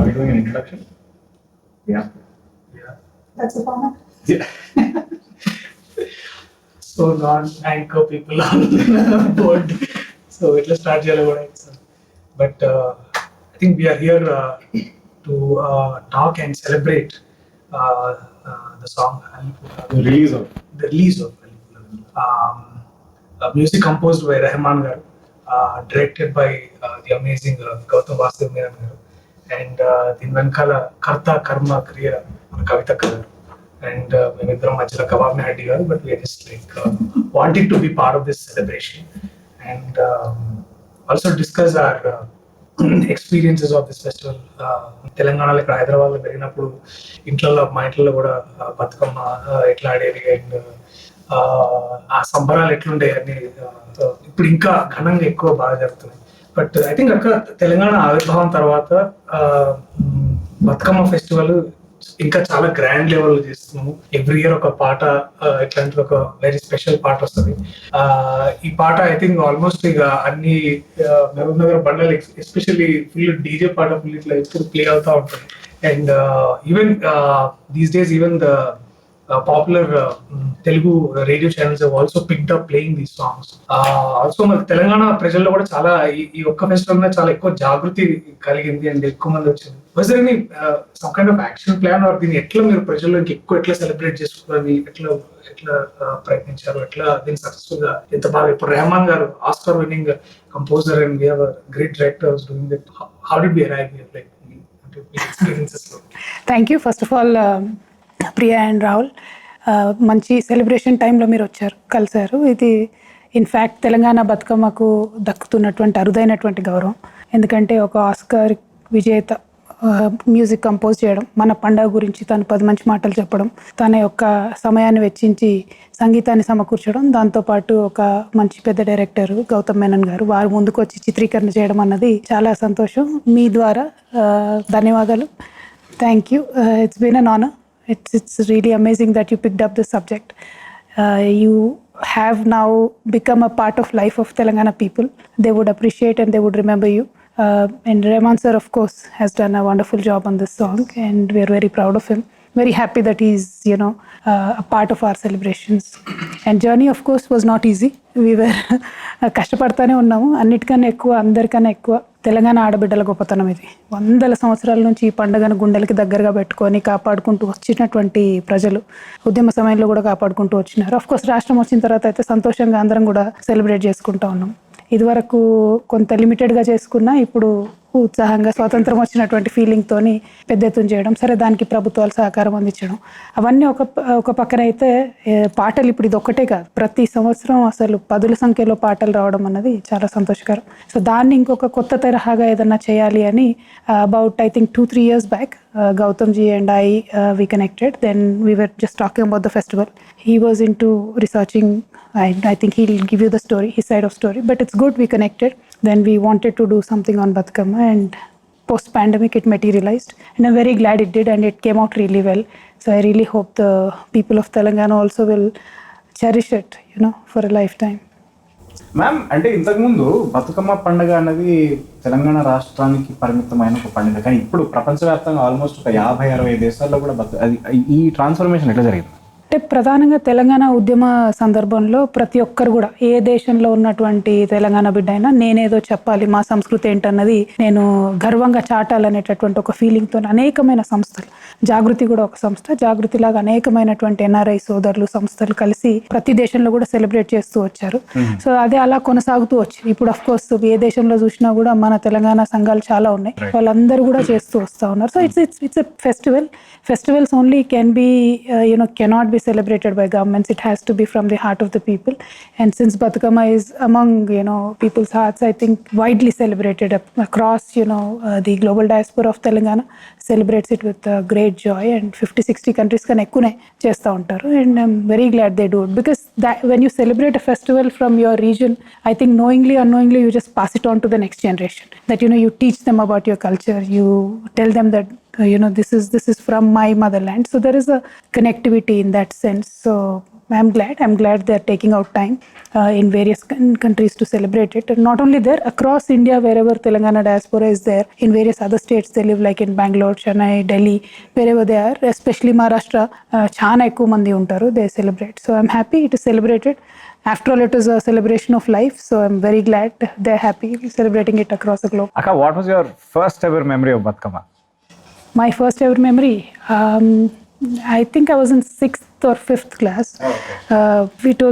we doing an introduction? Yeah. That's the format. Yeah. So non-anchor people on board. So it'll start here. But I think we are here to talk and celebrate the song. The release of. The release of music composed by Rahman garu, directed by the amazing Goutham Menon garu, and the Venkala Karta Karma Kriya Kavitha garu. And మేమిద్దరం మధ్యలో కబాబ్ని హడ్డి కాదు, but we are just like wanting to be part of this celebration and also discuss our experiences of this festival. తెలంగాణలో ఇక్కడ హైదరాబాద్లో పెరిగినప్పుడు మా ఇంట్లో కూడా బతుకమ్మ ఎట్లా ఆడేది అండ్ ఆ సంబరాలు ఎట్లుండే అని ఇప్పుడు ఇంకా ఘనంగా ఎక్కువ బాగా జరుగుతున్నాయి. బట్ ఐ థింక్ అక్కడ తెలంగాణ ఆవిర్భావం తర్వాత బతుకమ్మ ఫెస్టివల్ ఇంకా చాలా గ్రాండ్ లెవెల్ చేస్తున్నాము. ఎవ్రీ ఇయర్ ఒక పాట ఇట్లాంటి ఒక వెరీ స్పెషల్ పాట వస్తుంది. ఈ పాట ఐ థింక్ ఆల్మోస్ట్ ఇక అన్ని మహబూబ్ నగర్ బండలు ఎస్పెషల్లీ ఫుల్ డీజే పాట ఫుల్ ఇట్లా ఎప్పుడు ప్లే అవుతా ఉంటుంది. And even these days even the popular Telugu radio channels also picked up playing these songs. Also మనకు తెలంగాణ ప్రజల్లో కూడా చాలా ఈ ఒక్క ఫెస్టివల్ మీద చాలా ఎక్కువ జాగృతి కలిగింది అండ్ ఎక్కువ మంది వచ్చింది. Was there any some kind of action plan or దీన్ని ఎట్లా మీరు ప్రజల్లో ఎక్కువ ఎట్లా సెలబ్రేట్ చేసుకోవాలి, ఎట్లా ప్రయత్నించారు, ఎట్లా దీన్ని సక్సెస్ఫుల్ గా ఎంత బాగా ఇప్పుడు రెహమాన్ గారు Oscar winning composer and we have a great director doing that. How did we arrive here like experiences? Thank you first of all Priya and Rahul. మంచి సెలబ్రేషన్ టైంలో మీరు కలిశారు. ఇది ఇన్ఫ్యాక్ట్ తెలంగాణ బతుకమ్మకు దక్కుతున్నటువంటి అరుదైనటువంటి గౌరవం. ఎందుకంటే ఒక ఆస్కార్ విజేత మ్యూజిక్ కంపోజ్ చేయడం, మన పండుగ గురించి తను 10 మంచి మాటలు చెప్పడం, తన యొక్క సమయాన్ని వెచ్చించి సంగీతాన్ని సమకూర్చడం, దాంతోపాటు ఒక మంచి పెద్ద డైరెక్టర్ గౌతమ్ మెనన్ గారు వారు ముందుకు వచ్చి చిత్రీకరణ చేయడం అన్నది చాలా సంతోషం. మీ ద్వారా ధన్యవాదాలు. Thank you. It's been an honour. It's really amazing that you picked up this subject. You have now become a part of life of Telangana people. They would appreciate and they would remember you. And Rahman sir, of course, has done a wonderful job on this song, and we are very proud of him. Very happy that he's, a part of our celebrations. And journey, of course, was not easy. We were కష్టపడతానే ఉన్నాము. అన్నిటికన్నా ఎక్కువ, అందరికన్నా ఎక్కువ తెలంగాణ ఆడబిడ్డల గొప్పతనం ఇది. 100 సంవత్సరాల నుంచి ఈ పండుగను గుండెలకి దగ్గరగా పెట్టుకొని కాపాడుకుంటూ వచ్చినటువంటి ప్రజలు ఉద్యమ సమయంలో కూడా కాపాడుకుంటూ వచ్చినారు. ఆఫ్ కోర్స్ రాష్ట్రం వచ్చిన తర్వాత అయితే సంతోషంగా అందరం కూడా సెలబ్రేట్ చేసుకుంటూ ఉన్నాం. ఇదివరకు కొంత లిమిటెడ్గా చేసుకున్నా ఇప్పుడు ఉత్సాహంగా స్వాతంత్రం వచ్చినటువంటి ఫీలింగ్తోని పెద్ద ఎత్తున చేయడం, సరే దానికి ప్రభుత్వాలు సహకారం అందించడం, అవన్నీ ఒక పక్కన అయితే పాటలు ఇప్పుడు ఇది ఒక్కటే కాదు, ప్రతి సంవత్సరం అసలు 10ల సంఖ్యలో పాటలు రావడం అన్నది చాలా సంతోషకరం. సో దాన్ని ఇంకొక కొత్త తరహాగా ఏదన్నా చేయాలి అని about I think 2-3 years back Goutham ji and I we connected. Then we were just talking about the festival. He was into researching. I think he'll give you the story, his side of story, but it's good we connected. Then we wanted to do something on Bathukamma, and post-pandemic it materialized, and I'm very glad it did, and it came out really well. So I really hope the people of Telangana also will cherish it, for a lifetime. Ma'am, అంటే ఇంతకుముందు బతుకమ్మ పండుగ అన్నది తెలంగాణ రాష్ట్రానికి పరిమితమైన ఒక పండుగ, కానీ ఇప్పుడు ప్రపంచవ్యాప్తంగా ఆల్మోస్ట్ ఒక 50-60 దేశాల్లో కూడా ఈ ట్రాన్స్ఫర్మేషన్ ఎట్లా జరిగింది? అంటే ప్రధానంగా తెలంగాణ ఉద్యమ సందర్భంలో ప్రతి ఒక్కరు కూడా ఏ దేశంలో ఉన్నటువంటి తెలంగాణ బిడ్డ అయినా నేనేదో చెప్పాలి, మా సంస్కృతి ఏంటన్నది నేను గర్వంగా చాటాలనేటటువంటి ఒక ఫీలింగ్తో అనేకమైన సంస్థలు, జాగృతి కూడా ఒక సంస్థ, జాగృతిలాగా అనేకమైనటువంటి ఎన్ఆర్ఐ సోదరులు సంస్థలు కలిసి ప్రతి దేశంలో కూడా సెలబ్రేట్ చేస్తూ వచ్చారు. సో అదే అలా కొనసాగుతూ వచ్చింది. ఇప్పుడు అఫ్ కోర్స్ ఏ దేశంలో చూసినా కూడా మన తెలంగాణ సంఘాలు చాలా ఉన్నాయి, వాళ్ళందరూ కూడా చేస్తూ వస్తూ ఉన్నారు. So it's a festival. Festivals only can be, cannot be celebrated by governments. It has to be from the heart of the people. And since Bathukamma is among, people's hearts, I think widely celebrated across, the global diaspora of Telangana celebrates it with great joy. And 50-60 countries kan ekkune chestha untaru. And I'm very glad they do it, because that when you celebrate a festival from your region, I think knowingly or unknowingly you just pass it on to the next generation. That, you teach them about your culture. You tell them that this is from my motherland. So there is a connectivity in that sense. So I'm glad they're taking out time in various countries to celebrate it. And not only there, across India, wherever Telangana diaspora is there, in various other states they live, like in Bangalore, Chennai, Delhi, wherever they are, especially Maharashtra, chana ekku mandi untaru, they celebrate. So I'm happy it is celebrated. After all, it is a celebration of life, so I'm very glad they're happy celebrating it across the globe. Akka, what was your first ever memory of Bathukamma? My first ever memory, I think I was in 6th or 5th class. It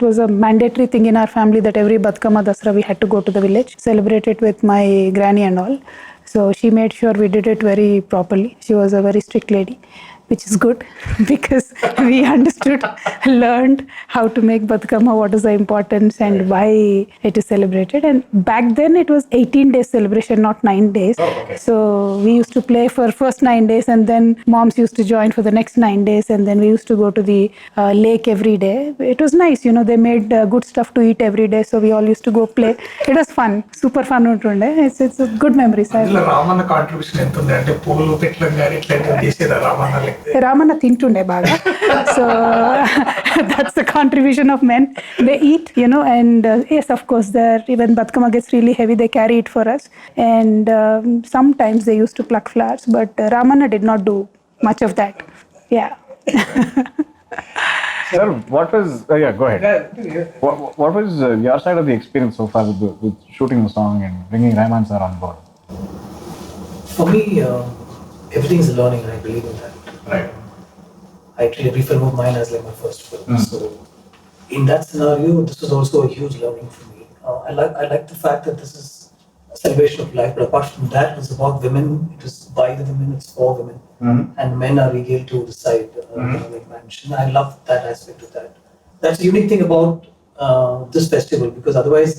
was a mandatory thing in our family that every Bathukamma Dasra we had to go to the village, celebrate it with my granny and all. So she made sure we did it very properly. She was a very strict lady, which is good because we understood, learned how to make Bathukamma, what is the importance and why it is celebrated. And back then it was 18 days celebration, not 9 days. So we used to play for first 9 days, and then moms used to join for the next 9 days, and then we used to go to the lake every day. It was nice, you know, they made good stuff to eat every day, so we all used to go play. It was fun, super fun untunde. It's a good memory. అందులో Ramanna contribution ఎంత ఉంది అంటే పూలు పెట్టడం కానీ ఇట్లా చేసేదా రామన్న లెక్క Ramana tintunde baga. So that's the contribution of men. They eat, you know, and yes, of course, there even Bathukamma gets really heavy, they carry it for us. And sometimes they used to pluck flowers, but Ramana did not do much of that. Yeah. Sir, what was, go ahead. What was your side of the experience so far with shooting the song and bringing Rahman sir on board? For me, everything is a learning, and I believe in that. Right. I treat every film of mine as like my first film. So, in that scenario, this was also a huge learning for me. I like the fact that this is a celebration of life, but apart from that, it's about women. It is by the women, it's for women, and men are regaled to the side, like mentioned. I love that aspect of that. That's the unique thing about this festival, because otherwise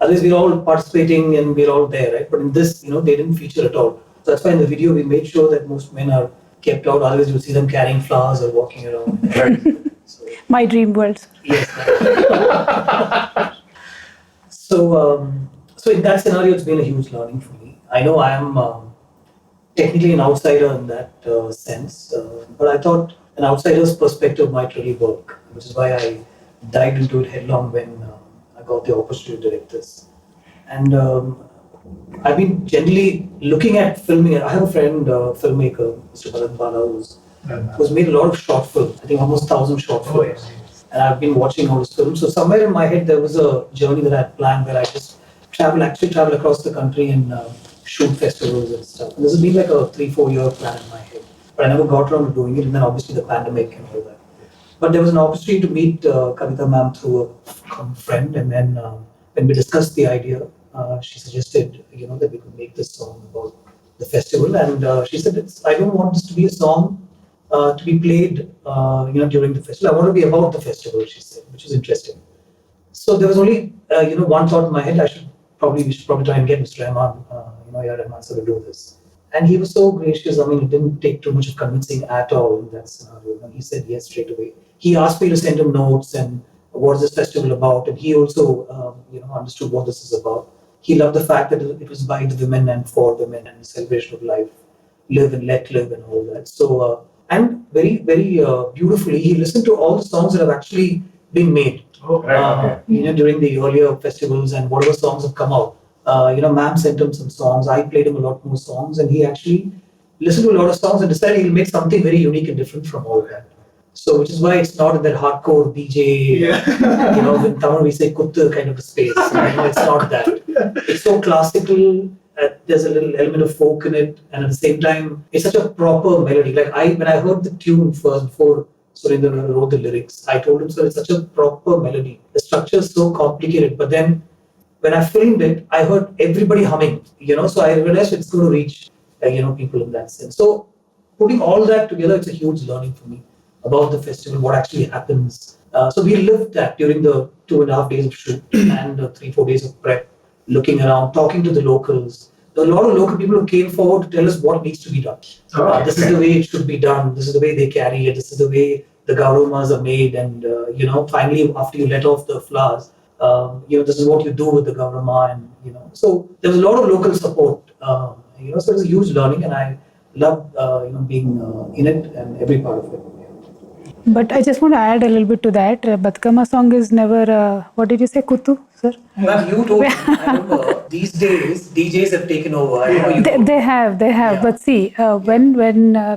we're all participating and we're all there, right? But in this, you know, they didn't feature at all. So that's why in the video we made sure that most men are kept out. Otherwise, you'll see them carrying flowers or walking around. So, My dream world. yes. So, so in that scenario, it's been a huge learning for me. I know I am technically an outsider in that sense, but I thought an outsider's perspective might really work, which is why I dived into it headlong when I got the opportunity to direct this. And I've been generally looking at filming. I have a friend, filmmaker, Mr. Bharat Bala, who's made a lot of short films. I think almost 1,000 short films. And I've been watching all his films. So somewhere in my head, there was a journey that I had planned where I just travel across the country and shoot festivals and stuff. And this has been like a 3-4 year plan in my head. But I never got around to doing it. And then obviously the pandemic and all that. But there was an opportunity to meet Kavitha ma'am through a friend. And then when we discussed the idea, she suggested, you know, that we could make this song about the festival, and she said, I don't want this to be a song to be played, you know, during the festival. I want to be about the festival, she said, which is interesting. So there was only, you know, one thought in my head. We should probably try and get Mr. Rahman, you know, Rahman sir to do this. And he was so gracious. I mean, it didn't take too much of convincing at all in that scenario. And he said yes straight away. He asked me to send him notes and what is this festival about, and he also, you know, understood what this is about. He loved the fact that it was by the women and for women and the celebration of life, live and let live and all that. So, and very, very beautifully, he listened to all the songs that have actually been made, you know, during the earlier festivals, and whatever songs have come out. You know, ma'am sent him some songs. I played him a lot more songs, and he actually listened to a lot of songs and decided he'll make something very unique and different from all that. So, which is why it's not in that hardcore DJ, you know, in Tamil we say kuttu kind of a space. You know, it's not that. It's so classical. There's a little element of folk in it, and at the same time, it's such a proper melody. Like when I heard the tune first before Surendra wrote the lyrics, I told him, "Sir, it's such a proper melody. The structure is so complicated." But then, when I filmed it, I heard everybody humming. You know, so I realized it's going to reach, you know, people in that sense. So, putting all that together, it's a huge learning for me about the festival, what actually happens. So we lived that during the 2.5 days of shoot and 3-4 days of prep, looking around, talking to the locals. There were a lot of local people who came forward to tell us what needs to be done. This is the way it should be done. This is the way they carry it. This is the way the gaudamas are made. And, you know, finally, after you let off the flowers, you know, this is what you do with the gaudama. And, you know, so there was a lot of local support. You know, so it was a huge learning, and I loved, you know, being in it and every part of it. But I just want to add a little bit to that. Bathukamma song is never, what did you say, Kuttu, sir? Ma'am, you told me, I remember, these days, DJs have taken over. I know you told me. They have. Yeah. But see, when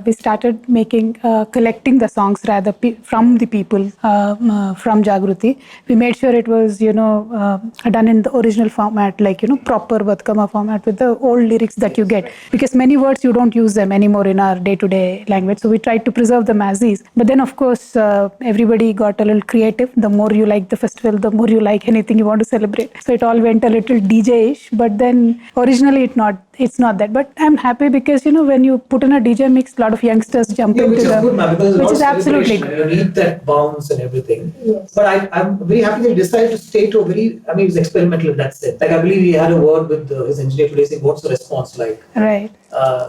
we started making, collecting the songs rather from the people, from Jagruti, we made sure it was, done in the original format, like, proper Bathukamma format with the old lyrics that you get. Because many words you don't use them anymore in our day-to-day language. So we tried to preserve them as is. But then, of course, everybody got a little creative. The more you like the festival, the more you like anything you want to celebrate. So it all went a little DJ-ish, but then originally it's not that. But I'm happy because, when you put in a DJ mix, a lot of youngsters jump Yeah, into which is good, ma'am, because which there's is a lot of absolutely celebration, good. you need that bounce and everything. Yes. But I'm very happy that he decided to stay to a very, it was experimental in that sense. Like, I believe he had a word with his engineer today saying, what's the response like? Right.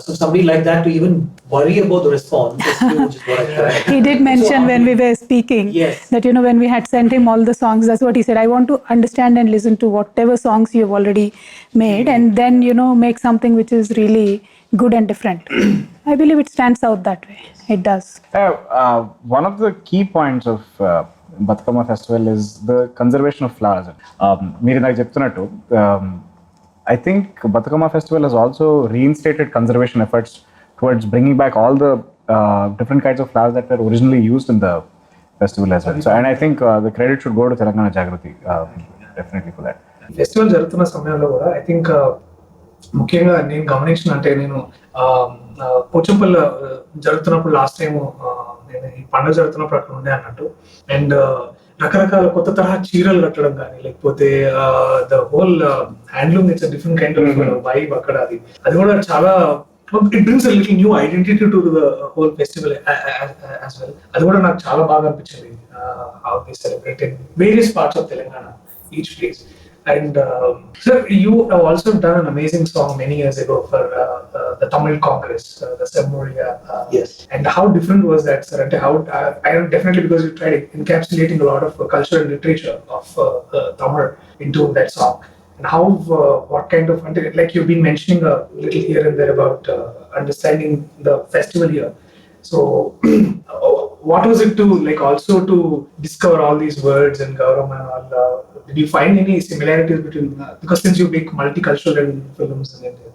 So somebody like that to even worry about the response is huge, is what I tried. He did mention when we were speaking that, when we had sent him all the songs, that's what he said. I want to understand and listen to whatever songs you've already made and then, make something which is really good and different. I believe it stands out that way. It does. One of the key points of Bathukamma festival is the conservation of flowers. మీరు నాకు చెప్తున్నట్టు I think Bathukamma festival has also reinstated conservation efforts towards bringing back all the different kinds of flowers that were originally used in the festival as well. So, and I think the credit should go to Telangana Jagruti definitely for that. Festival జరుగుతున్న సమయంలో కూడా I think ముఖ్యంగా నేను గమనించిన అంటే నేను పోచంపల్లి జరుగుతున్నప్పుడు last time నేను ఈ పండుగ జరుగుతున్నప్పుడు అక్కడ ఉండే అన్నట్టు అండ్ రకరకాల కొత్త తరహా చీరలు కట్టడం కానీ లేకపోతే the whole handloom it's different kind of vibe అక్కడ అది కూడా చాలా it brings a little new identity to the whole festival as well. అది కూడా నాకు చాలా బాగా అనిపించింది how they celebrate in various parts of Telangana each place. And sir, you have also done an amazing song many years ago for the Tamil Congress, the Semmoria. Yes. And how different was that, sir? And how I know definitely because you tried encapsulating a lot of culture and literature of Tamil into that song. And how, what kind of, like you've been mentioning a little here and there about understanding the festival here. So, what was it to like also to discover all these words and Goutham and all? Did you find any similarities between because since you make multicultural films in India,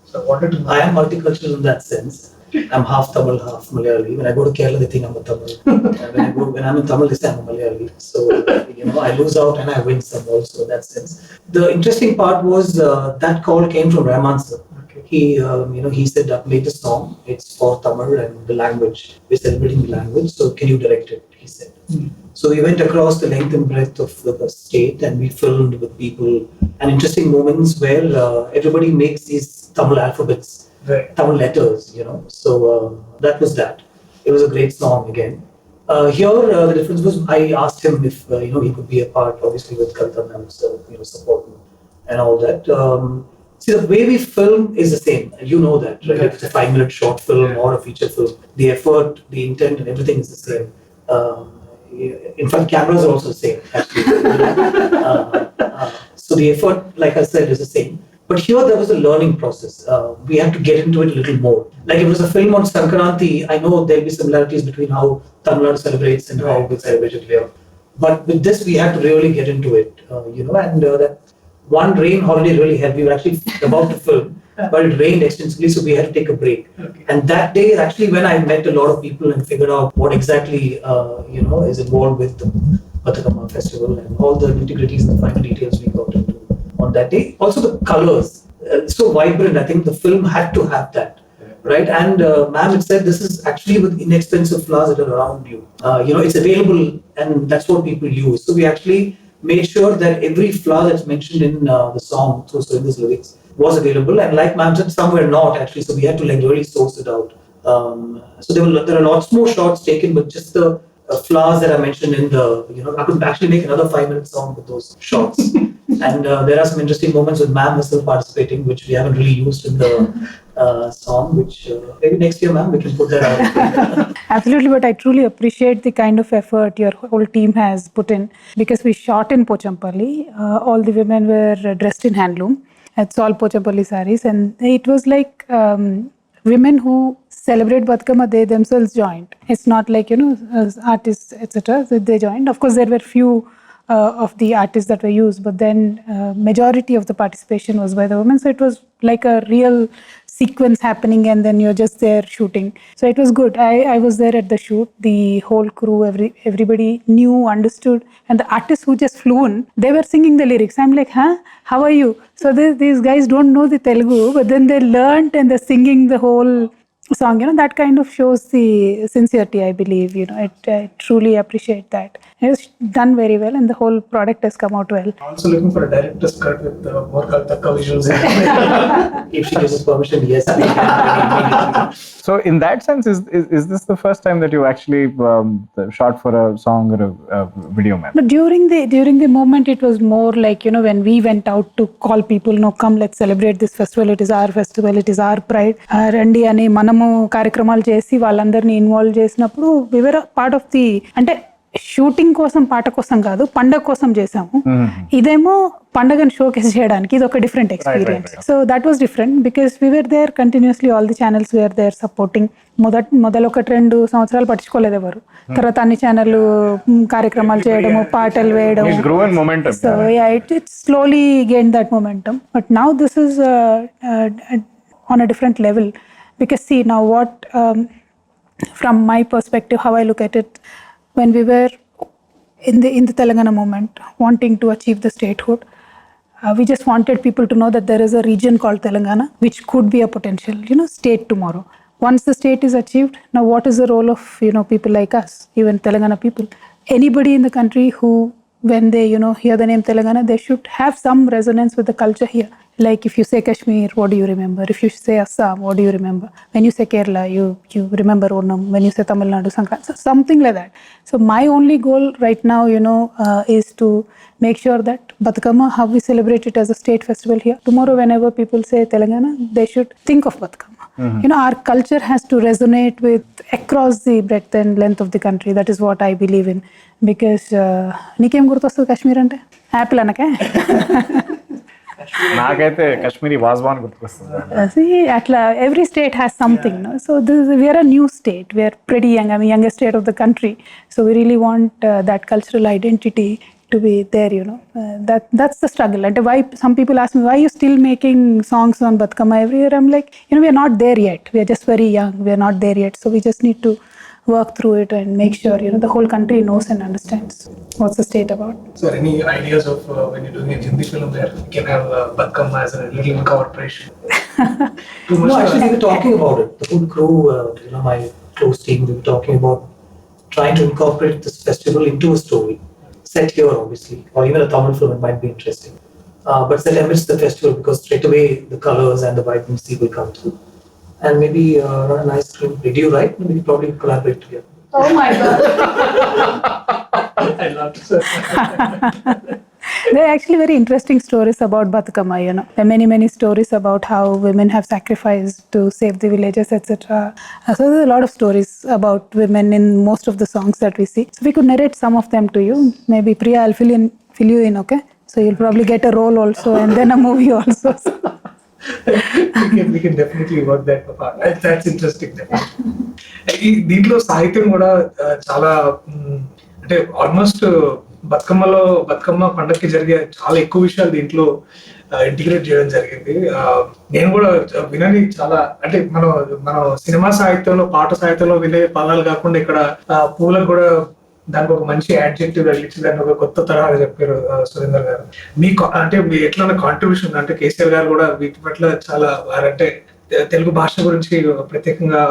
so I wanted to know. I am multicultural in that sense. I'm half Tamil, half Malayali. When I go to Kerala, they think I'm a Tamil. When I'm in Tamil, they say I'm a Malayali. So I lose out and I win some also in that sense. The interesting part was that call came from Rahman sir. He said, I've made the song, it's for Tamil and the language. We're celebrating the language, so can you direct it? He said. So we went across the length and breadth of the state and we filmed with people and interesting moments where everybody makes these Tamil alphabets, Tamil letters, So that was that. It was a great song again. Here, the difference was I asked him if, he could be a part, obviously with Kavitha ma'am's, support and all that. See, the way we film is the same. You know that, right? If it's a 5-minute short film or a feature film, the effort, the intent, and everything is the same. In fact, cameras are also the same, actually. So the effort, like I said, is the same. But here there was a learning process. We had to get into it a little more. Like if it was a film on Sankranti, I know there'll be similarities between how Tamil Nadu celebrates and how we celebrate it here. But with this, we had to really get into it, and that one rain holiday really helped. We were actually about to film, but it rained extensively, so we had to take a break. Okay. And that day is actually when I met a lot of people and figured out what exactly, is involved with the Bathukamma festival and all the nitty-gritties and the finer details we got into on that day. Also the colors, so vibrant. I think the film had to have that. Right, and ma'am had said this is actually with inexpensive flowers that are around you. It's available, and that's what people use. So we actually made sure that every flower that's mentioned in the song, through Surinda's lyrics, was available. And like ma'am said, some were not actually, so we had to really source it out. So there are lots more shots taken, but just the flowers that I mentioned in the, I could actually make another 5-minute song with those shots. And there are some interesting moments with ma'am herself participating, which we haven't really used in the song, which maybe next year, ma'am, we can put that out. Absolutely, but I truly appreciate the kind of effort your whole team has put in, because we shot in Pochampalli. All the women were dressed in handloom. It's all Pochampalli sarees, and it was like women who celebrate Bathukamma, they themselves joined. It's not like, artists, etc. They joined. Of course, there were few of the artists that were used, but then majority of the participation was by the women. So it was like a real sequence happening, and then you're just there shooting. So it was good. I was there at the shoot. The whole crew, everybody knew, understood, and the artists who just flew in, they were singing the lyrics. I'm like, huh? How are you? So these guys don't know the Telugu, but then they learned and they're singing the whole song. That kind of shows the sincerity, I believe. I truly appreciate that. It's done very well, and the whole product has come out well. Also looking for a director's cut with more Kavitha visuals. If she gives us permission, yes, we can. So in that sense, is this the first time that you actually shot for a song or a video, ma'am? But during the moment, it was more like, when we went out to call people, no, come, let's celebrate this festival. It is our festival. It is our pride. Randi ani manamu కార్యక్రమాలు చేసి వాళ్ళందరినీ involve చేసినప్పుడు we were a part of the, అంటే shooting కోసం పాట కోసం కాదు, పండగ కోసం చేసాము. ఇదేమో పండగను షోకేస్ చేయడానికి, ఇది ఒక different experience. So that was different because we were there continuously, all the channels were there supporting. మొదలు 1-2 సంవత్సరాలు పట్టించుకోలేదు ఎవరు. తర్వాత అన్ని ఛానళ్ళు కార్యక్రమాలు చేయడము, పాటలు వేయడం. So it slowly gain that momentum. But now this is on a different level. Because see now what, from my perspective, how I look at it, when we were in the Telangana movement, wanting to achieve the statehood, we just wanted people to know that there is a region called Telangana, which could be a potential, state tomorrow. Once the state is achieved, now what is the role of, people like us, even Telangana people? Anybody in the country who, when they, hear the name Telangana, they should have some resonance with the culture here. Like if you say Kashmir, what do you remember? If you say Assam, what do you remember? When you say Kerala, you remember Onam. When you say Tamil Nadu, Sankranti. So something like that. So my only goal right now, is to make sure that Bathukamma, how we celebrate it as a state festival here. Tomorrow, whenever people say Telangana, they should think of Bathukamma. Our culture has to resonate with across the breadth and length of the country. That is what I believe in. Because నీకేం గుర్తొస్తుంది కాశ్మీర్ అంటే? Apple అనకే? నాకైతే కాశ్మీరీ వాజ్వాన్ గుర్తుకొస్తుంది. అట్లా every state has something. So we are a new state, we are pretty young, youngest state of the country. So we really want that cultural identity to be there, that's the struggle. And why some people ask me, why are you still making songs on Bathukamma every year? I'm like, we are not there yet. We are just very young. We are not there yet. So we just need to work through it and make sure, the whole country knows and understands what's the state about. So any ideas of when you're doing a Hindi film there, you can have Bathukamma as a little incorporation? No, actually we were talking about it. The whole crew, my close team, we were talking about trying to incorporate this festival into a story. Set here, obviously, or even a Tamil film, it might be interesting. But set amidst the festival, because straight away the colors and the vibrancy will come through. And maybe run a nice film. Did you write? Maybe we probably collaborate together. Oh my God. I love to say. There are actually very interesting stories about Bathukamma, There are many stories about how women have sacrificed to save the villages, etc. So there's a lot of stories about women in most of the songs that we see. So we could narrate some of them to you. Maybe Priya, I'll fill you in, okay? So you'll probably get a role also and then a movie also. we can definitely work that apart. That's interesting. దీంట్లో సాహిత్యం కూడా చాలా అంటే almost Bathukamma పండగకి జరిగే చాలా ఎక్కువ విషయాలు దీంట్లో ఇంటిగ్రేట్ చేయడం జరిగింది. నేను కూడా వినని చాలా, అంటే మన సినిమా సాహిత్యంలో, పాట సాహిత్యంలో వినే పదాలు కాకుండా ఇక్కడ పూలకు కూడా దానికి ఒక మంచి యాడ్జెక్టివ్ తగిలించి దాన్ని ఒక కొత్త తరహాగా చెప్పారు సురేందర్ గారు. మీకు అంటే మీ ఎట్లా కాంట్రిబ్యూషన్, అంటే కేసీఆర్ గారు కూడా వీటి పట్ల చాలా వారంటే తెలుగు భాష గురించి ప్రత్యేకంగా,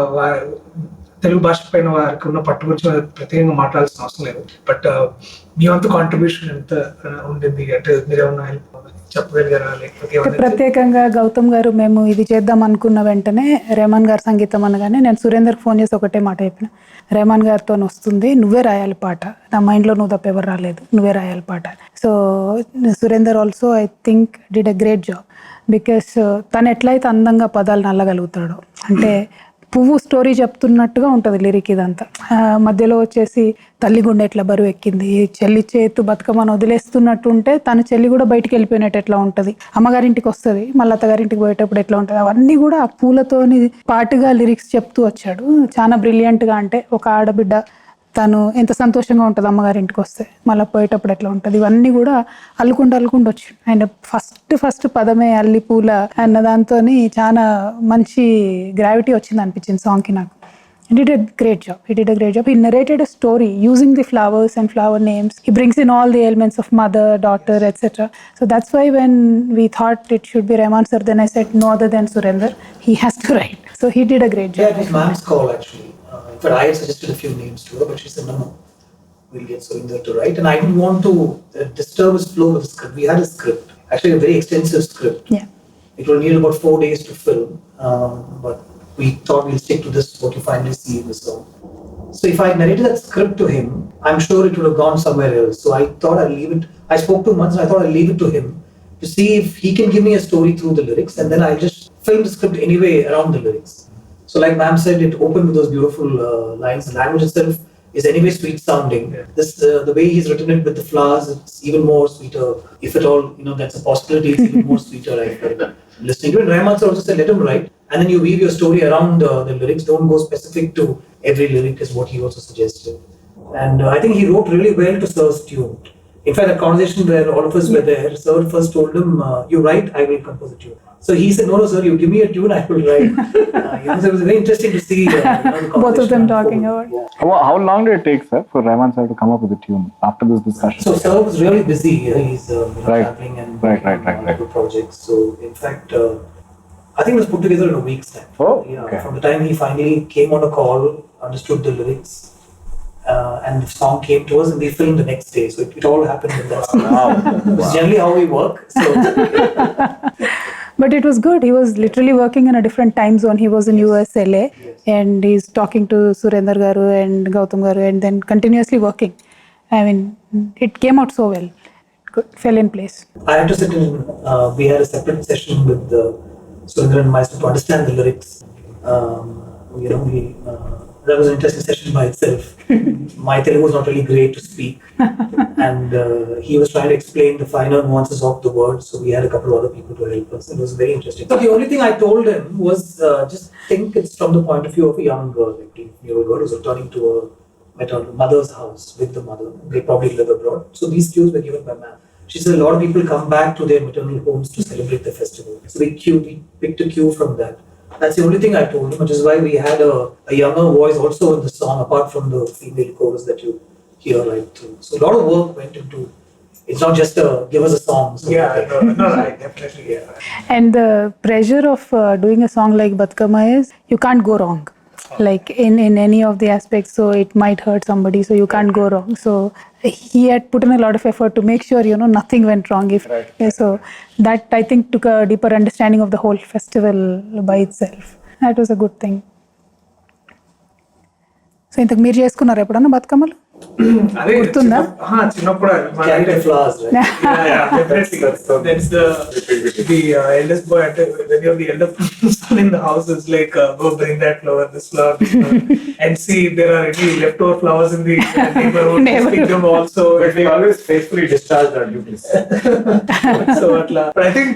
తెలుగు భాష పైన వారికి ఉన్న పట్టు గురించి ప్రత్యేకంగా మాట్లాడాల్సిన అవసరం లేదు. బట్ మీ వంతు కాంట్రిబ్యూషన్ ఎంత ఉండింది, అంటే మీరేమన్నా చెప్పగలిగారా? లేకపోతే ప్రత్యేకంగా గౌతమ్ గారు, మేము ఇది చేద్దాం అనుకున్న వెంటనే రెహమాన్ గారు సంగీతం అనగానే నేను సురేందర్కి ఫోన్ చేసి ఒకటే మాట చెప్పిన, రెహమాన్ గారితో వస్తుంది, నువ్వే రాయాలి పాట, నా మైండ్లో నువ్వు తప్ప ఎవరు రాలేదు, నువ్వే రాయాలి పాట. So Surender also I think did a great job. Because తను ఎట్లయితే అందంగా పదాలు నల్లగలుగుతాడో, అంటే పువ్వు స్టోరీ చెప్తున్నట్టుగా ఉంటుంది లిరిక్ ఇదంతా. మధ్యలో వచ్చేసి తల్లి గుండె ఎట్లా బరువు ఎక్కింది, చెల్లి చేతు బతుకమ్మను వదిలేస్తున్నట్టు ఉంటే తన చెల్లి కూడా బయటికి వెళ్ళిపోయినట్టు ఎట్లా ఉంటుంది, అమ్మగారింటికి వస్తుంది మళ్ళీ అత్తగారింటికి పోయేటప్పుడు ఎట్లా ఉంటుంది, అవన్నీ కూడా ఆ పూలతోని పాటుగా లిరిక్స్ చెప్తూ వచ్చాడు. చాలా బ్రిలియంట్గా. అంటే ఒక ఆడబిడ్డ తను ఎంత సంతోషంగా ఉంటుంది అమ్మగారింటికి వస్తే, మళ్ళీ పోయేటప్పుడు ఎట్లా ఉంటుంది, ఇవన్నీ కూడా అల్లుకుంటూ వచ్చి అండ్ ఫస్ట్ పదమే అల్లి పూల అన్న దాంతో చాలా మంచి గ్రావిటీ వచ్చింది అనిపించింది సాంగ్కి నాకు. He did a great job. He narrated a story using the flowers and flower names. He brings in all the elements of mother, daughter, etc. So that's why when we thought it should be Rahman sir, then I said no other than Surinder. He has to write. So he did a great job. Yeah, it was ma'am's call actually. In fact, I had suggested a few names to her, but she said no, we'll get Surinder to write. And I didn't want to disturb his flow with the script. We had a script, actually a very extensive script. Yeah. It will need about 4 days to film, but we thought we'll stick to this, what you finally see in the song. So if I narrated that script to him, I'm sure it would have gone somewhere else. So I thought I'd leave it. I spoke to him once and I thought I'd leave it to him to see if he can give me a story through the lyrics, and then I'll just film the script anyway around the lyrics. So like ma'am said, it opened with those beautiful lines. The language itself is anyway sweet sounding. This the way he's written it with the flowers, it's even more sweeter. If at all, that's a possibility, it's even more sweeter. I felt listening to it. Rahman sir also said, let him write, and then you weave your story around the lyrics. Don't go specific to every lyric, is what he also suggested. And I think he wrote really well to Sir's tune. In fact, that conversation where all of us were there, Sir first told him, you write, I will compose a tune. So he said, no sir, you give me a tune, I will write. So it was very interesting to see the Both of them talking about. Yeah. How long did it take, sir, for Rahman sir to come up with the tune after this discussion? So Sir was really busy. He's Right. traveling and Right. multiple projects. So in fact, I think it was put together in a week's time. Oh, Yeah. okay. From the time he finally came on a call, understood the lyrics, and the song came to us, and we filmed the next day. So it all happened in that. Wow. It's generally how we work. So But it was good. He was literally working in a different time zone. He was in US, LA, and he's talking to Surinder garu and Goutham garu, and then continuously working. I mean, it came out so well. Fell in place. I had to sit in. We had a separate session with Surinder and myself to understand the lyrics. That was an interesting session by itself. My Telugu was not really great to speak, and he was trying to explain the finer nuances of the words. So we had a couple of other people to help us. It was very interesting. So the only thing I told him was just think it's from the point of view of a young girl, like a year girl who's returning to her maternal mother's house with the mother. They probably live abroad. So these cues were given by ma'am. She said a lot of people come back to their maternal homes to celebrate the festival. So we picked a cue from that. That's the only thing I told him, which is why we had a younger voice also in the song, apart from the female chorus that you hear right through. So a lot of work went into. It's not just give us a song. So Right, definitely, yeah. And the pressure of doing a song like Bathukamma is you can't go wrong. Like in any of the aspects, so it might hurt somebody, so you can't go wrong. So he had put in a lot of effort to make sure nothing went wrong. So that I think took a deeper understanding of the whole festival by itself. That was a good thing. So ఇంతకు మీరు చేసుకున్నారు ఎప్పుడన్నా బతుకమ్మలు? అదే గుర్తుందా? చిన్నప్పుడు carry the flowers, right? definitely. That's the eldest boy. When you're the elder son in the house, it's like go bring that flower, this flower, and see if there are any leftover flowers in the neighborhood. Pick them also. But we always faithfully discharged our duties. So atla. But I think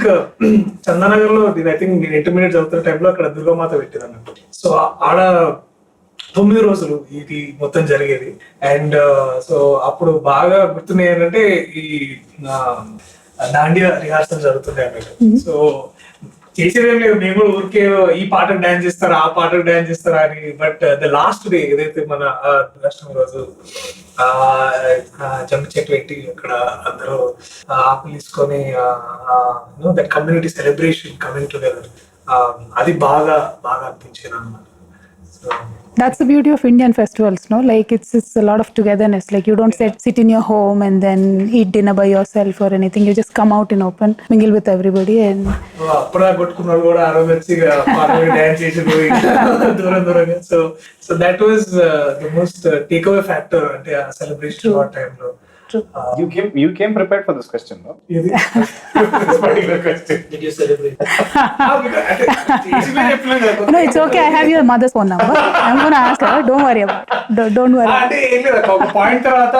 Chandanagar లో I think నేను intermediate చదువుతున్న టైంలో అక్కడ దుర్గామాత పెట్టేది అన్నట్టు. So ఆడ 9 రోజులు ఇది మొత్తం జరిగేది. అండ్ సో అప్పుడు బాగా గుర్తున్నాయి ఏంటంటే ఈ దాండియా రిహార్సల్ జరుగుతుండే అన్నట్టు. సో చేసేదేం లేదు, మేము కూడా ఊరికే ఈ పాటకు డాన్స్ చేస్తారా ఆ పాటకు డాన్స్ చేస్తారా అని. బట్ ద లాస్ట్ డే ఏదైతే మన అష్టమి రోజు జంప్ చెట్టు పెట్టి అక్కడ అందరూ ఆకులు తీసుకొని that community celebration coming together, అది బాగా బాగా అనిపించింది అన్నమాట. So That's the beauty of Indian festivals, no? Like it's a lot of togetherness. Like you don't sit in your home and then eat dinner by yourself or anything. You just come out in open, mingle with everybody, and అప్పుడు కొట్టుకున్న వాళ్ళు కూడా ఆ రోజు వచ్చి dance చేసి దూరంగా. So that was the most take away factor అంటే ఆ సెలబ్రేషన్ ఆ టైంలో. You came prepared for this question, no? ఇది this particular question. Did you celebrate? అంటే చేసినా చెప్పినా కదా. No, it's okay. I have your mother's phone number. I'm going to ask her. Don't worry about it. Don't worry. అంటే ఏం లేదు అక్క, ఒక పాయింట్ తర్వాత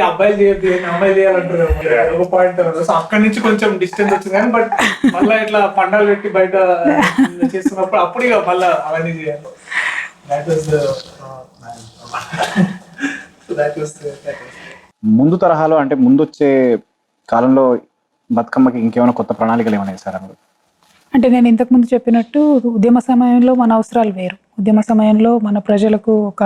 అబ్బాయిలు చేయొద్దు అమ్మాయిలు చేయాలంటారు ఒక పాయింట్ తర్వాత. సో అక్కడి నుంచి కొంచెం డిస్టెన్స్ వచ్చింది కానీ బట్ మళ్ళీ ఇట్లా పండాలు పెట్టి బయట చేస్తున్నప్పుడు అప్పుడు ఇక మళ్ళీ అవన్నీ చేయాలి. That was ముందు తరహాలో అంటే ముందు వచ్చే కాలంలో బతుకమ్మకి ఇంకేమైనా కొత్త ప్రణాళికలు ఏమైనా సార్? అంటే నేను ఇంతకుముందు చెప్పినట్టు ఉద్యమ సమయంలో మన అవసరాలు వేరు. ఉద్యమ సమయంలో మన ప్రజలకు ఒక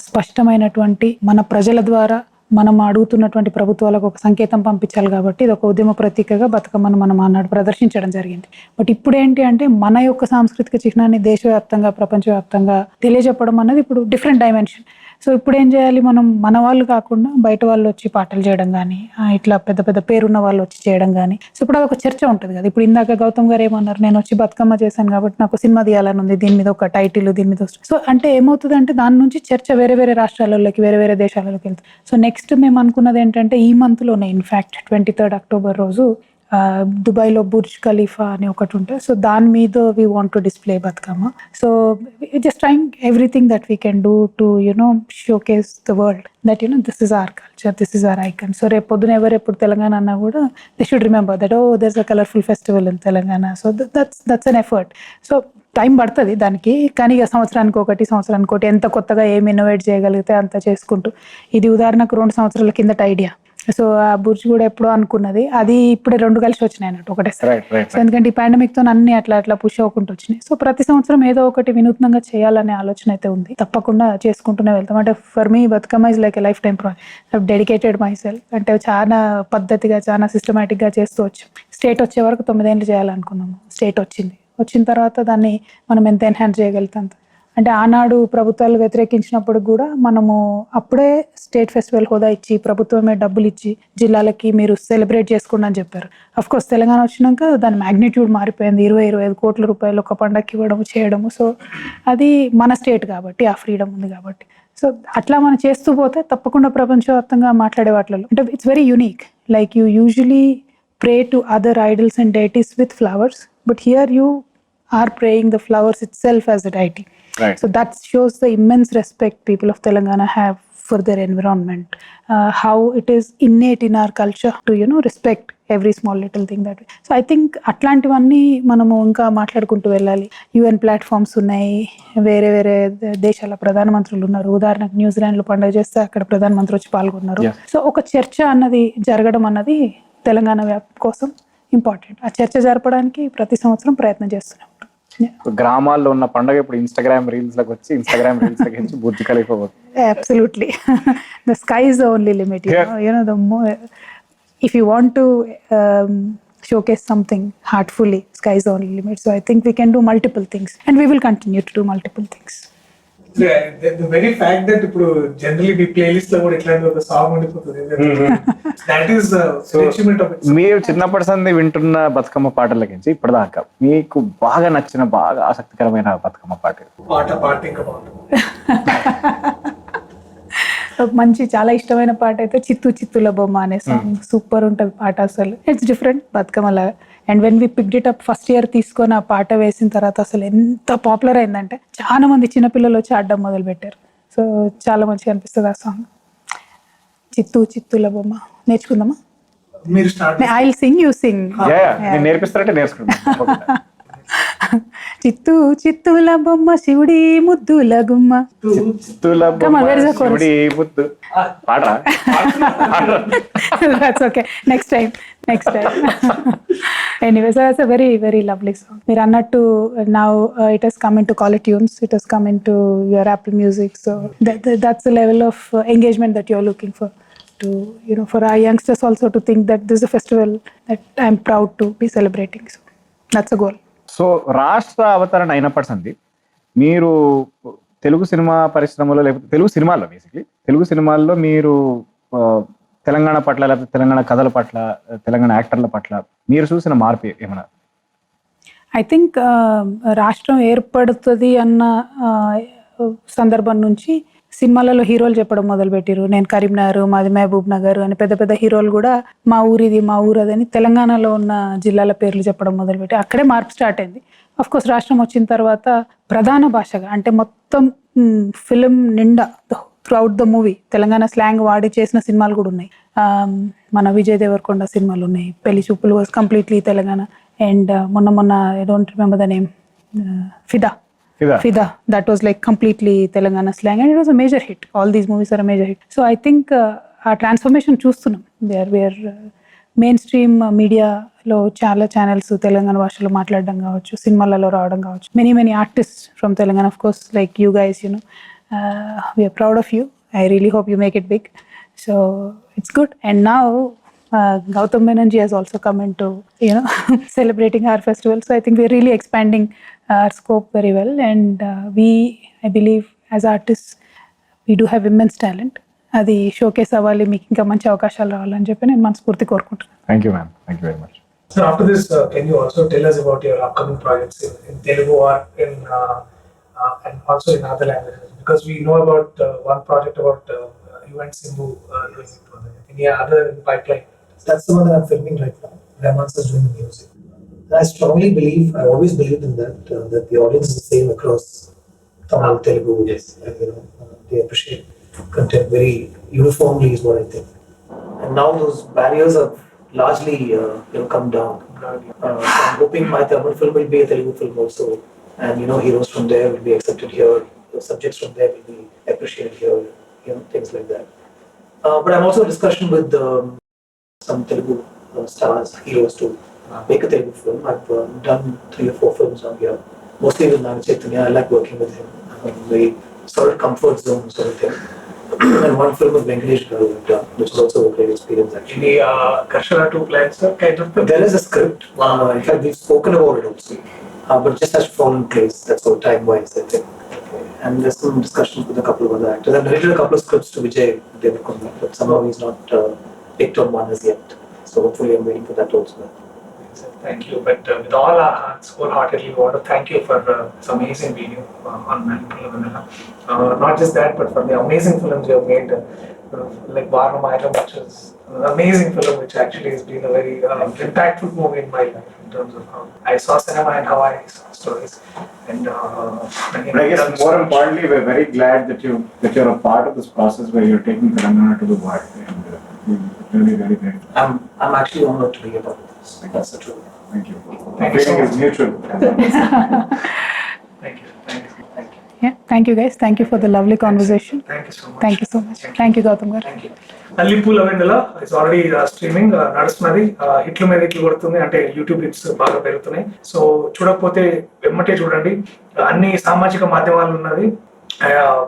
స్పష్టమైనటువంటి మన ప్రజల ద్వారా మనం అడుగుతున్నటువంటి ప్రభుత్వాలకు ఒక సంకేతం పంపించాలి కాబట్టి ఇది ఒక ఉద్యమ ప్రతీకగా బతుకమ్మను మనం ఆనాడు ప్రదర్శించడం జరిగింది. బట్ ఇప్పుడు ఏంటి అంటే మన యొక్క సాంస్కృతిక చిహ్నాన్ని దేశవ్యాప్తంగా ప్రపంచవ్యాప్తంగా తెలియజెప్పడం అన్నది ఇప్పుడు డిఫరెంట్ డైమెన్షన్. సో ఇప్పుడు ఏం చేయాలి, మనం మన వాళ్ళు కాకుండా బయట వాళ్ళు వచ్చి పాటలు చేయడం కానీ ఇట్లా పెద్ద పెద్ద పేరున్న వాళ్ళు వచ్చి చేయడం కానీ. సో ఇప్పుడు అదొక చర్చ ఉంటుంది కదా. ఇప్పుడు ఇందాక గౌతమ్ గారు ఏమన్నారు, నేను వచ్చి బతుకమ్మ చేశాను కాబట్టి నాకు సినిమా తీయాలని ఉంది, దీని మీద ఒక టైటిల్, దీని మీద. సో అంటే ఏమవుతుంది అంటే దాని నుంచి చర్చ వేరే వేరే రాష్ట్రాలలోకి వేరే వేరే దేశాలలోకి వెళ్తుంది. సో నెక్స్ట్ మేము అనుకున్నది ఏంటంటే ఈ మంత్లోనే ఇన్ఫ్యాక్ట్ 23 అక్టోబర్ రోజు దుబాయ్లో బుర్జ్ ఖలీఫా అని ఒకటి ఉంటుంది. సో దాని మీద we want to display Bathukamma. So just trying everything that we can do to showcase the world that this is our culture, this is our icon. So రేపు పొద్దున ఎప్పుడు తెలంగాణ అన్నా కూడా they should remember that there's a colourful festival in Telangana. So that's an effort. So time పడుతుంది దానికి, కానీ ఇక సంవత్సరానికి ఒకటి ఎంత కొత్తగా ఏమి ఇన్నోవేట్ చేయగలిగితే అంత చేసుకుంటూ. ఇది ఉదాహరణకు 2 సంవత్సరాల కిందట ఐడియా. సో ఆ బుర్జ్ కూడా ఎప్పుడో అనుకున్నది, అది ఇప్పుడే 2 కలిసి వచ్చినాయి అన్నట్టు ఒకటేసారి. సో ఎందుకంటే ఈ పాండమిక్ తో అన్ని అట్లా పుష్ అవ్వకుండా వచ్చినాయి. సో ప్రతి సంవత్సరం ఏదో ఒకటి వినూత్నంగా చేయాలనే ఆలోచన అయితే ఉంది. తప్పకుండా చేసుకుంటూనే వెళ్తాం. అంటే for me Bathukamma is like a life time project. Dedicated my self. అంటే చాలా పద్ధతిగా చాలా సిస్టమేటిక్ గా చేస్తూ వచ్చాం. స్టేట్ వచ్చే వరకు 9 ఏళ్ళు చేయాలనుకున్నాము. స్టేట్ వచ్చిన తర్వాత దాన్ని మనం ఎంత ఎన్హాన్స్ చేయగలుగుతాం. అంటే ఆనాడు ప్రభుత్వాలు వ్యతిరేకించినప్పుడు కూడా మనము అప్పుడే స్టేట్ ఫెస్టివల్ హోదా ఇచ్చి ప్రభుత్వమే డబ్బులు ఇచ్చి జిల్లాలకి మీరు సెలబ్రేట్ చేసుకోండి అని చెప్పారు. అఫ్ కోర్స్ తెలంగాణ వచ్చినాక దాని మ్యాగ్నిట్యూడ్ మారిపోయింది. 20-25 కోట్ల రూపాయలు ఒక పండగకి ఇవ్వడము చేయడము. సో అది మన స్టేట్ కాబట్టి ఆ ఫ్రీడమ్ ఉంది కాబట్టి. సో అట్లా మనం చేస్తూ పోతే తప్పకుండా ప్రపంచవ్యాప్తంగా మాట్లాడే వాటిలో అంటే it's very unique. Like you usually pray to other idols and deities with flowers, but here you are praying the flowers itself as a deity. Right. So that shows the immense respect people of Telangana have for their environment, how it is innate in our culture to respect every small little thing that way. So I think అట్లాంటివన్నీ మనము ఇంకా మాట్లాడుకుంటూ వెళ్ళాలి. UN platforms ఉన్నాయి, వేరే వేరే దేశాల ప్రధానమంత్రులు ఉన్నారు. ఉదాహరణకు న్యూజిలాండ్లో పండుగ చేస్తే అక్కడ ప్రధానమంత్రి వచ్చి పాల్గొన్నారు. సో ఒక చర్చ అన్నది జరగడం అన్నది తెలంగాణ వ్యాప్తి కోసం ఇంపార్టెంట్. ఆ చర్చ జరపడానికి ప్రతి సంవత్సరం ప్రయత్నం చేస్తున్నాం. గ్రామాల్లో ఉన్న పండుగ ఇప్పుడు ఇన్స్టాగ్రామ్ రీల్స్ లకు వచ్చి బుర్జ్ ఖలీఫా పోతుంది. Absolutely. The sky is the only limit. The more, if you want to showcase something heartfully, sky is the only limit. So I think we can do multiple things and we will continue to do multiple things. The very fact that ఇప్పుడు generally మీ playlist లో కూడా ఇట్లాంటి ఒక song ఉండిపోతుంది. That is achievement of it. మీరు చిన్నప్పటి సంది వింటున్న బతుకమ్మ పాటలకించి ఇప్పటిదాకా మీకు బాగా నచ్చిన బాగా ఆసక్తికరమైన బతుకమ్మ పాట ఇంకా బాగుంటుంది. మంచి చాలా ఇష్టమైన పాట అయితే చిత్తుల బొమ్మ అనే సాంగ్. సూపర్ ఉంటుంది పాట అసలు. ఇట్స్ డిఫరెంట్ బతుకమ్మలా. And when we picked it up first year తీసుకొని ఆ పాట వేసిన తర్వాత అసలు ఎంత పాపులర్ అయిందంటే చాలా మంది చిన్నపిల్లలు వచ్చి ఆడడం మొదలు పెట్టారు. సో చాలా మంచిగా అనిపిస్తుంది ఆ సాంగ్. చిత్తుల బొమ్మ నేర్చుకుందామా? మీరు start. I will sing, you sing. నేర్పిస్తారంటే నేర్చుకుంటాం. చిత్తుల బొమ్మ శివుడి ముద్దుల గుమ్మ. Come on, where is the chorus? That's okay. Next time. Anyway, so that's a very, very lovely song. మీరు అన్నట్టు now it has come into Caller Tunes. It has come into your Apple Music. So that's the level of engagement that you're looking for. To for our youngsters also to think that this is a festival that I'm proud to be celebrating. So that's a goal. So రాష్ట్ర అవతరణ అయినప్పటి సంది మీరు Telugu cinema పరిశ్రమలో లేకపోతే తెలుగు సినిమాల్లో మీరు తెలంగాణ పట్ల లేకపోతే తెలంగాణ కథల పట్ల తెలంగాణ యాక్టర్ల పట్ల మీరు చూసిన మార్పు ఏమన్నా? ఐ థింక్ రాష్ట్రం ఏర్పడుతుంది అన్న సందర్భం నుంచి సినిమాలలో హీరోలు చెప్పడం మొదలుపెట్టారు. నేను కరీంనగర్, మాది మహబూబ్ నగర్ అని పెద్ద పెద్ద హీరోలు కూడా మా ఊరిది మా ఊరు అదని తెలంగాణలో ఉన్న జిల్లాల పేర్లు చెప్పడం మొదలుపెట్టి అక్కడే మార్పు స్టార్ట్ అయింది. అఫ్ కోర్స్ రాష్ట్రం వచ్చిన తర్వాత ప్రధాన భాషగా అంటే మొత్తం ఫిలిం నిండా through out the movie Telangana slang వాడి చేసిన సినిమాలు కూడా ఉన్నాయి. మన విజయ్ దేవరకొండ సినిమాలు ఉన్నాయి. పెళ్లి చూపులు వాజ్ కంప్లీట్లీ తెలంగాణ. అండ్ మొన్న I don't remember the name, ఫిదా, that was like completely Telangana slang and it was a major hit. All these movies are a major hit. So I think our transformation చూస్తున్నాం. Wear main stream మీడియాలో చాలా channels Telangana భాషలో మాట్లాడడం కావచ్చు, సినిమాలలో రావడం కావచ్చు. Many artist from Telangana, of course like you guys, we are proud of you. I really hope you make it big. So it's good. And now Goutham Menon has also come into celebrating our festival. So I think we're really expanding our scope very well. And I believe as artists, we do have immense talent. అది showcase అవ్వాలి, మీకు ఇంకా మంచి అవకాశాలు రావాలని చెప్పి నేను మనస్ఫూర్తి కోరుకుంటున్నాను. Thank you ma'am, thank you very much. So after this, can you also tell us about your upcoming projects in Telugu or and also in other languages? Because we know about one project about you and Sindhu doing it. Any other pipeline? That's the one that I'm filming right now. Rahman's is doing the music. And I strongly believe, I always believed in that, that the audience is the same across Tamil, Telugu. Yes. And, they appreciate content very uniformly is what I think. And now those barriers have largely come down. So I'm hoping my Tamil film will be a Telugu film also. And heroes from there will be accepted here. The subjects from there will be appreciated here. Things like that. But I'm also in discussion with some Telugu stars, heroes to make a Telugu film. I've done 3 or 4 films on here, mostly with Naga Chaitanya. I like working with him. I'm a very solid comfort zone sort of thing. And one film with Venkatesh Garu I've done, which is also a great experience actually. Any Karshana 2 plans, sir? Kind of. There is a script. In fact, we've spoken about it also, but it just has to fall in place. That's all time-wise, I think. And there's some discussions with a couple of other actors. I've narrated a couple of scripts to Vijay Devarkonda, but somehow he's not picked on one as yet. So hopefully I'm waiting for that also. Thank you. But with all our hearts, wholeheartedly, we want to thank you for this amazing video on Menon MLC. Not just that, but for the amazing films you have made, like Varnam Item, which is an amazing film, which actually has been a very impactful movie in my life in terms of how I saw cinema and how I saw stories. And I guess more importantly, we're very glad that you're a part of this process where you're taking Telangana to the world. And really, very great. I'm actually honored to be a part of this. That's the truth. Thank you. Thank you so Feeling is mutual. thank you. Yeah, thank you guys. Thank you for the lovely conversation. Thank you so much. Thank you so much. Thank you Goutham garu. Thank you. Allipoola Vennela is already streaming నడుస్తున్నది. హిట్ల మీద హిట్లు కొడుతుంది, అంటే YouTube hits బాగా పెరుగుతున్నాయి. So చూడకపోతే వెమ్మటే చూడండి. అన్ని సామాజిక మాధ్యమాలు ఉన్నది.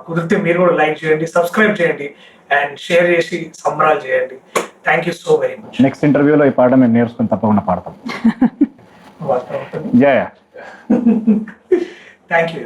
కుదిరితే మీరు కూడా లైక్ చేయండి, సబ్స్క్రైబ్ చేయండి అండ్ షేర్ చేసి సంబరాలు చేయండి. Thank you so very much. Next ఇంటర్వ్యూలో ఈ పాట మేము నేర్చుకుని తప్పకుండా పాడతాం. Yeah thank you.